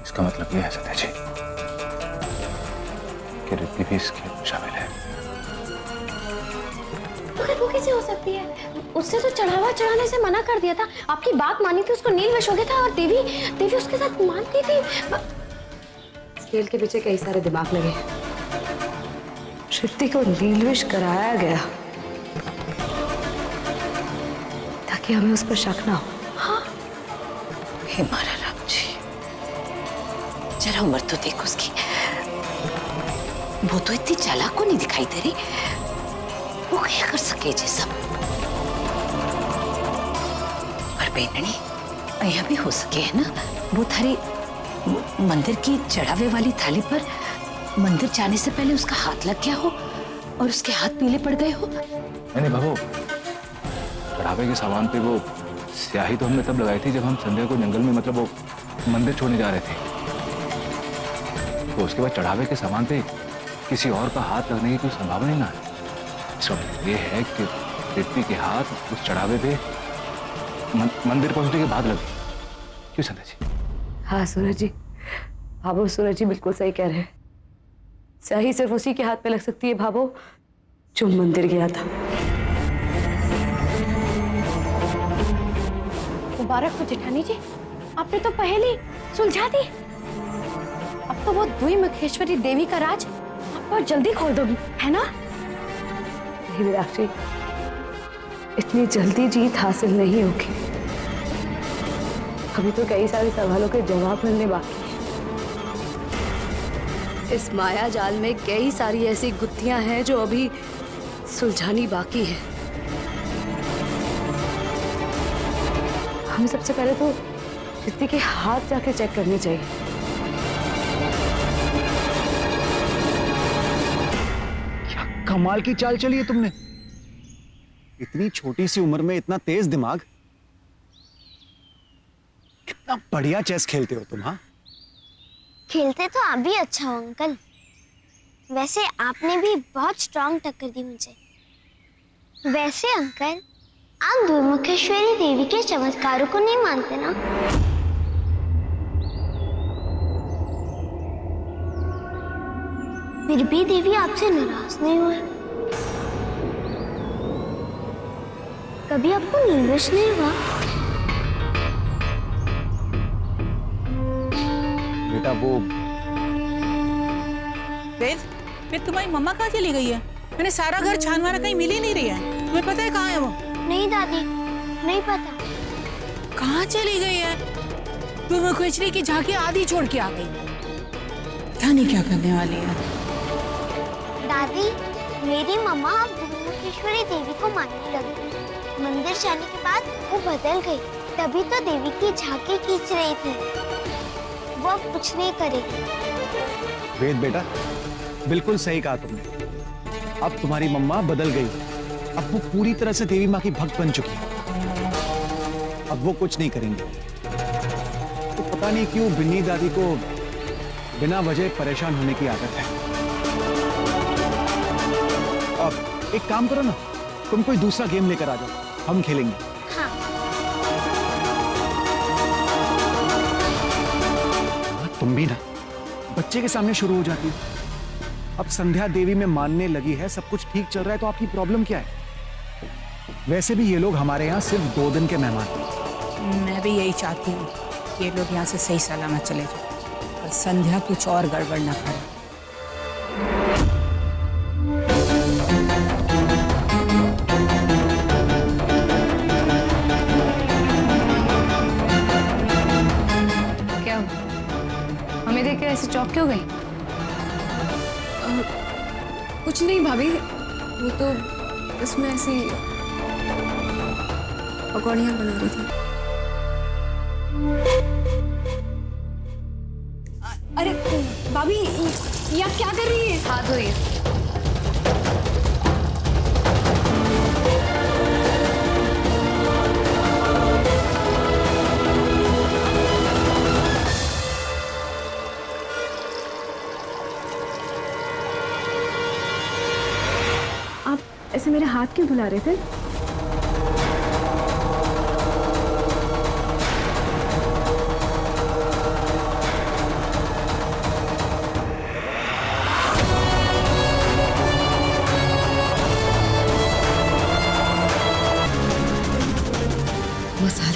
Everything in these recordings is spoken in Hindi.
इसका मतलब ये है संध्या जी कि रिद्धि भी इसके शामिल है। वो कैसे हो सकती है? उससे तो चढ़ावा चढ़ाने से मना कर दिया था, आपकी बात मानी थी, उसको नीलवश हो गया था और देवी देवी उसके साथ मानती थी। खेल के पीछे कई सारे दिमाग लगे। रिद्धि को नीलविश कराया गया ताकि हमें उस पर शक ना हो। हाँ, हे मारा राम जी, जरा उम्र तो देखो उसकी, वो तो इतनी चालाक को नहीं दिखाई दे रही, वो क्या कर सके ये सब। पर बेननी यह भी हो सके है ना, वो थारी मंदिर की चढ़ावे वाली थाली पर मंदिर जाने से पहले उसका हाथ लग गया हो और उसके हाथ पीले पड़ गए हो। नहीं बाबू, चढ़ावे के सामान पे वो स्याही तो हमने तब लगाई थी जब हम संध्या को जंगल में मतलब वो मंदिर छोड़ने जा रहे थे। तो उसके बाद चढ़ावे के सामान पे किसी और का हाथ लगने की कोई संभावना ही ना है। इसका मतलब ये है कि रिद्धि के हाथ उस चढ़ावे पे मंदिर पहुंचने के बाद लगे। क्यों संध्या जी? हाँ सूरज जी, भाभो सूरज जी बिल्कुल सही कह रहे हैं। स्याही सिर्फ उसी के हाथ पे लग सकती है भाभो जो मंदिर गया था। मुबारक हो जेठानी जी, आपने तो पहले सुलझा दी। अब तो वो दुई मुखेश्वरी देवी का राज आप बहुत जल्दी खोल दोगी, है ना? नहीं मीनाक्षी, इतनी जल्दी जीत हासिल नहीं होगी। अभी तो कई सारे सवालों के जवाब मिलने बाकी हैं। इस माया जाल में कई सारी ऐसी गुत्थियां हैं जो अभी सुलझानी बाकी है। हमें सबसे पहले तो रिद्धि के हाथ जाके चेक करने चाहिए। क्या कमाल की चाल चली है तुमने, इतनी छोटी सी उम्र में इतना तेज दिमाग। कितना बढ़िया चेस खेलते हो तुम। हाँ, खेलते तो आप भी अच्छा हो अंकल। वैसे आपने भी बहुत स्ट्रांग टक्कर दी मुझे। वैसे अंकल, आप दुर्मुखेश्वरी देवी के चमत्कारों को नहीं मानते ना? फिर भी देवी आपसे नाराज नहीं हुए, कभी आपको नीलवश नहीं हुआ? बेटा वो वेद, फिर तुम्हारी मम्मा कहाँ चली गई है? मैंने सारा घर छान मारा, कहीं मिल ही नहीं रही है। तुम्हें पता है कहाँ है वो? नहीं दादी, नहीं पता। कहाँ चली गई है? तुम खुचरी की झांकी आधी छोड़ के आ गई, पता नहीं क्या करने वाली है। दादी, मेरी मम्मा अब दुर्मुखेश्वरी देवी को मानने लगी। मंदिर जाने के बाद वो बदल गई, तभी तो देवी की झांकी खींच रही थी। वो अब कुछ नहीं करेगी। वेद बेटा, बिल्कुल सही कहा तुमने। अब तुम्हारी मम्मा बदल गई, अब वो पूरी तरह से देवी माँ की भक्त बन चुकी है। अब वो कुछ नहीं करेंगे। तो पता नहीं क्यों बिन्नी दादी को बिना वजह परेशान होने की आदत है। अब एक काम करो ना, तुम कोई दूसरा गेम लेकर आ जाओ, हम खेलेंगे। हाँ। तुम भी ना बच्चे के सामने शुरू हो जाती हो। अब संध्या देवी में मानने लगी है, सब कुछ ठीक चल रहा है, तो आपकी प्रॉब्लम क्या है? वैसे भी ये लोग हमारे यहाँ सिर्फ 2 दिन के मेहमान हैं। मैं भी यही चाहती हूँ, ये लोग यहाँ से सही सलामत चले जाए और संध्या कुछ और गड़बड़ ना करे। क्या हमें देख के ऐसे चौंक क्यों गई? कुछ नहीं भाभी, वो तो इसमें ऐसी पकौड़ियाँ बना रही थी। अरे भाभी, ये आप क्या कर रही है? हाथ धोइए। ऐसे मेरे हाथ क्यों धुला रहे थे?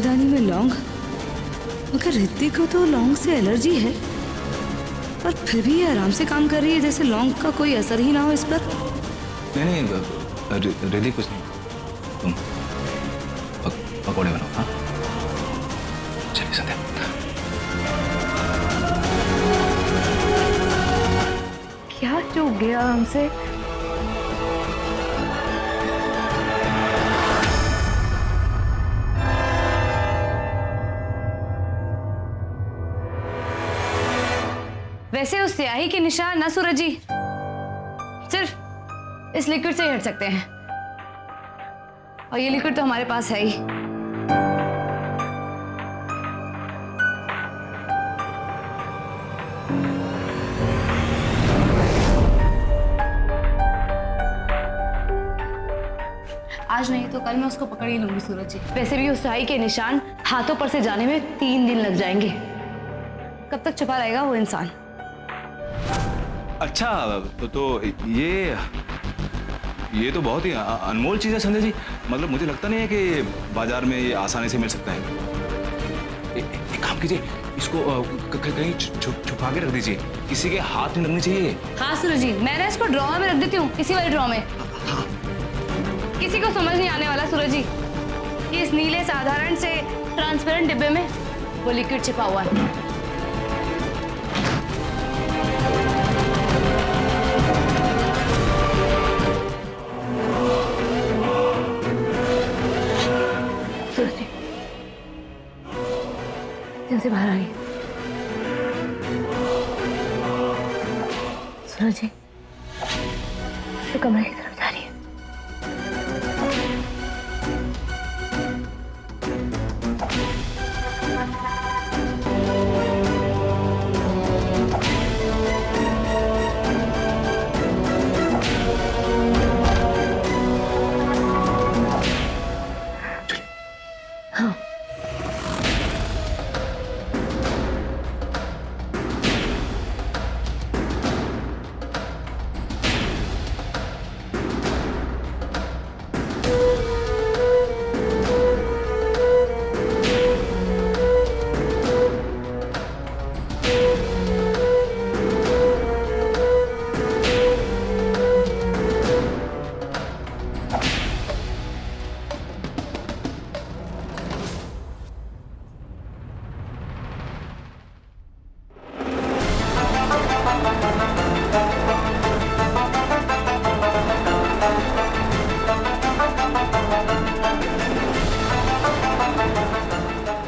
मच्छरदानी में लौंग, मगर ऋतिक को तो लौंग से एलर्जी है, पर फिर भी ये आराम से काम कर रही है जैसे लौंग का कोई असर ही ना हो इस पर। नहीं रिद्धि कुछ नहीं, तुम पकौड़े बनाओ। हाँ चलिए संध्या। क्या चूक गया हमसे? वैसे उस स्याही के निशान ना सूरज जी सिर्फ इस लिक्विड से ही हट सकते हैं, और ये लिक्विड तो हमारे पास है ही। आज नहीं तो कल मैं उसको पकड़ ही लूंगी सूरज जी। वैसे भी उस स्याही के निशान हाथों पर से जाने में 3 दिन लग जाएंगे। कब तक छुपा रहेगा वो इंसान? अच्छा तो ये तो बहुत ही अनमोल चीज है संजय जी। मतलब मुझे लगता नहीं है कि बाजार में ये आसानी से मिल सकता है। एक काम कीजिए, इसको कहीं छुपा के रख दीजिए, किसी के हाथ में लगनी चाहिए। हाँ सूरज जी, मैं ना इसको ड्रॉ में रख देती हूँ, इसी वाले ड्रॉ में। किसी को समझ नहीं आने वाला सूरज जी कि इस नीले साधारण से ट्रांसपेरेंट डिब्बे में वो लिक्विड छिपा हुआ है। सूरज जी जल्दी बाहर आइए। सूरज जी तो कमरे की तरफ जा रही है।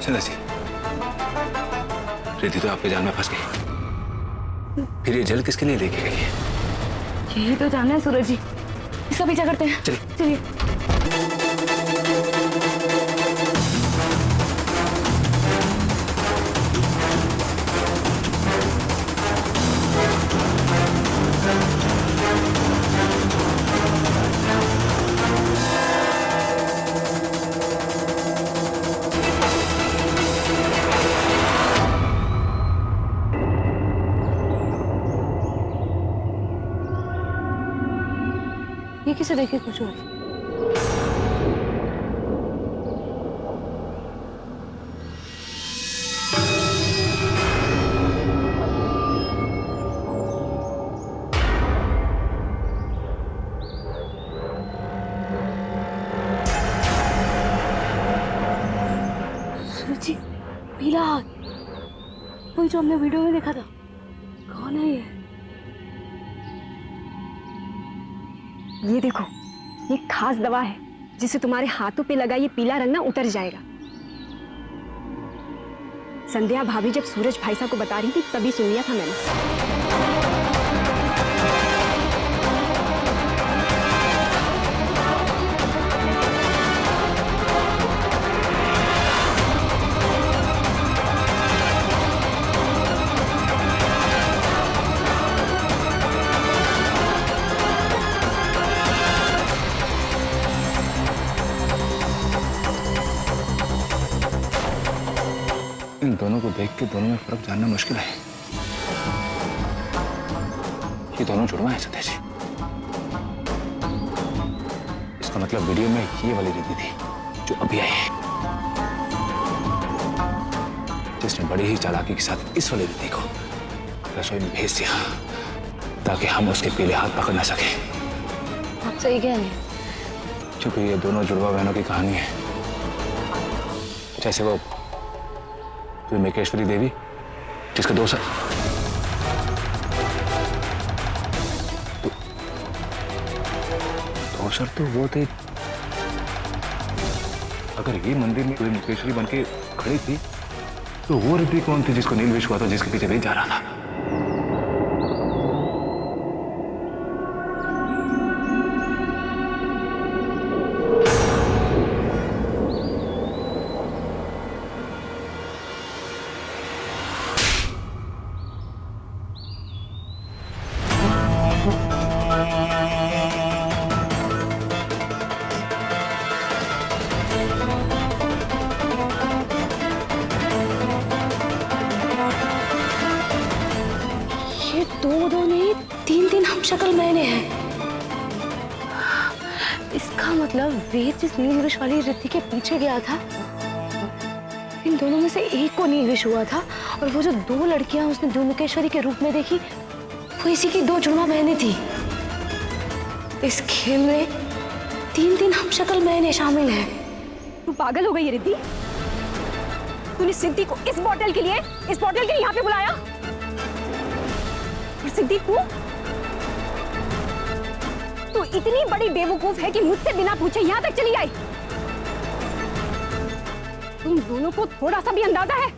संध्या जी, रिद्धि तो आपके जाल में फंस गई, फिर ये जल किसके लिए लेके गई है? यही तो जानना है सूरज जी, इसका पीछा करते हैं। चलिए चलिए। ये किसे देखे कुछ और? सूरज जी, पीला हाथ, वही जो हमने वीडियो में देखा था। कौन है ये? ये देखो, ये खास दवा है जिसे तुम्हारे हाथों पे लगा ये पीला रंग ना उतर जाएगा। संध्या भाभी जब सूरज भाई साहब को बता रही थी तभी सुन लिया था मैंने। इन दोनों को देख के दोनों में फर्क जानना मुश्किल है। ये दोनों जुड़वा है संध्या जी। इसका मतलब वीडियो में ये वाली रिद्धि थी जो अभी आई है। जिसने बड़ी ही चालाकी के साथ इस वाली रिद्धि को रसोई में भेज दिया ताकि हम उसके पीले हाथ पकड़ ना सके। आप सही कह रहे हैं। चूंकि ये दोनों जुड़वा बहनों की कहानी है, जैसे वो त्रिमेकेश्वरी देवी जिसके दो सर तो वो थे। अगर ये मंदिर में त्रिमेकेश्वरी बन के खड़ी थी तो वो रिद्धि कौन थी जिसको नील विष हुआ था, जिसके पीछे वेद जा रहा था? दो नहीं 3 हम शक्ल मैंने हैं। इसका मतलब वेद जिस नील विष वाली रिद्धि के पीछे गया था, इन दोनों में से एक को नील विष हुआ था, और वो जो 2 लड़कियां उसने त्रिमेकेश्वरी के रूप में देखी वो इसी की 2 जुड़वा बहनें थी। इस खेल में 3 हम शक्ल मैंने शामिल हैं। तू पागल हो गई रिद्धि? तूने सिद्धि को इस बोतल के लिए यहाँ पे बुलाया, और सिद्धि तू इतनी बड़ी बेवकूफ है कि मुझसे बिना पूछे यहाँ तक चली आई। तुम दोनों को थोड़ा सा भी अंदाजा है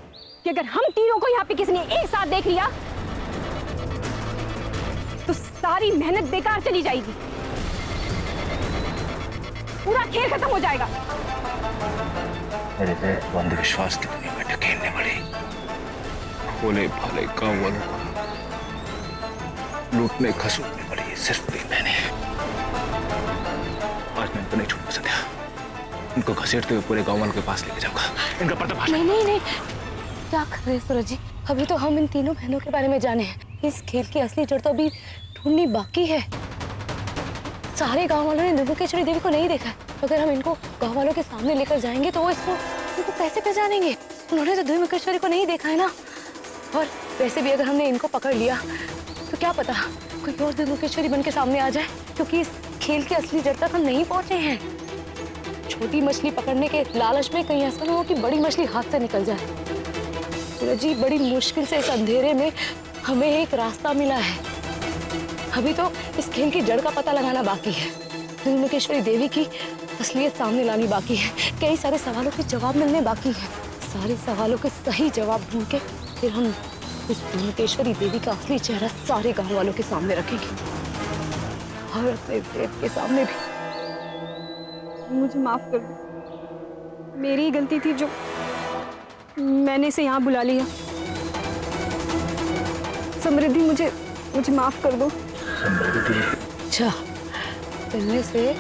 कि अगर हम तीनों को यहाँ पे किसी ने एक साथ देख लिया तो सारी मेहनत बेकार चली जाएगी, पूरा खेल खत्म हो जाएगा। अंधविश्वास की दुनिया में ढकेलने वाले भोले भाले गांव वालों को लूटने खसूटने वाली ये सिर्फ 3 बहनें हैं। आज मैं इनको नहीं छोड़ सकता। इनको घसीटते हुए पूरे गांव वालों के पास लेके जाऊंगा। इनका पर्दाफाश। नहीं, क्या कर रहे हैं सूरज जी? अभी तो हम इन तीनों बहनों के बारे में जाने हैं। इस खेल की असली जड़ तो अभी ढूंढनी बाकी है। सारे गांव वालों ने त्रिमेकेश्वरी देवी को नहीं देखा है। अगर हम इनको गांव वालों के सामने लेकर जाएंगे तो वो इनको कैसे पहचानेंगे? उन्होंने तो त्रिमेकेश्वरी को नहीं देखा है ना। और वैसे भी अगर हमने इनको पकड़ लिया तो क्या पता कोई और त्रिमेकेश्वरी बन के सामने आ जाए, क्योंकि इस खेल की असली जड़ तक हम नहीं पहुंचे हैं। छोटी मछली पकड़ने के लालच में कहीं ऐसा ना हो कि बड़ी मछली हाथ से निकल जाए। सूरज जी, बड़ी मुश्किल से इस अंधेरे में हमें एक रास्ता मिला है। अभी तो इस खेल की जड़ का पता लगाना बाकी है, त्रिमेकेश्वरी देवी की असलियत सामने लानी बाकी है, कई सारे सवालों के जवाब मिलने बाकी है। सारे सवालों के सही जवाब ढूंढ के फिर हम इस त्रिमेकेश्वरी देवी का असली चेहरा सारे गांव वालों के सामने रखेंगे, और अपने वेद के सामने भी। मुझे माफ कर दो, मेरी ही गलती थी जो मैंने इसे यहाँ बुला लिया। समृद्धि, मुझे माफ कर दो। अच्छा, इनमें से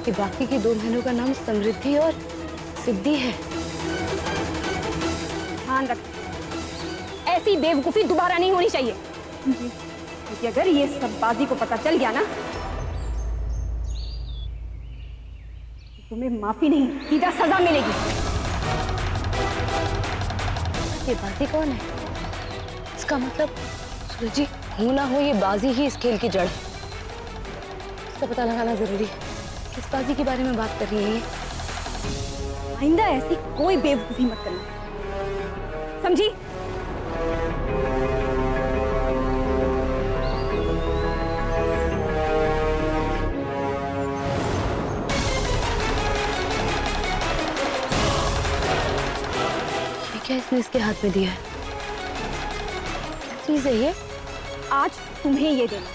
कि बाकी की 2 बहनों का नाम समृद्धि और सिद्धि है। ध्यान रख, ऐसी बेवकूफी दोबारा नहीं होनी चाहिए, क्योंकि अगर ये सब बाजी को पता चल गया ना तो तुम्हें माफी नहीं, सीधा सजा मिलेगी। ये बाजी कौन है? इसका मतलब सूरज जी, हो ना हो ये बाजी ही इस खेल की जड़ है। इसका पता लगाना जरूरी है। किस बाजी के बारे में बात कर रही है ये? आइंदा ऐसी कोई बेवकूफी मत करना, समझी? क्या इसने इसके हाथ में दिया है? क्या चीज है ये? आज तुम्हें ये देना,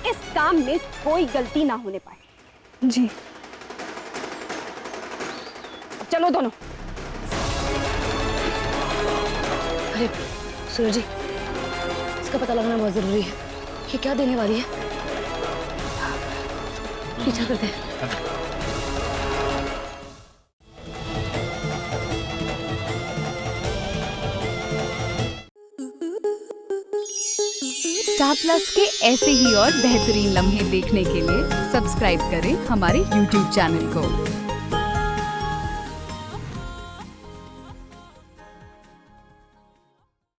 इस काम में कोई गलती ना होने पाए। जी। चलो दोनों। अरे सूरज जी, इसका पता लगाना बहुत जरूरी है। ये क्या देने वाली है? पीछा करते हैं। स्टार प्लस के ऐसे ही और बेहतरीन लम्हे देखने के लिए सब्सक्राइब करें हमारे YouTube चैनल को।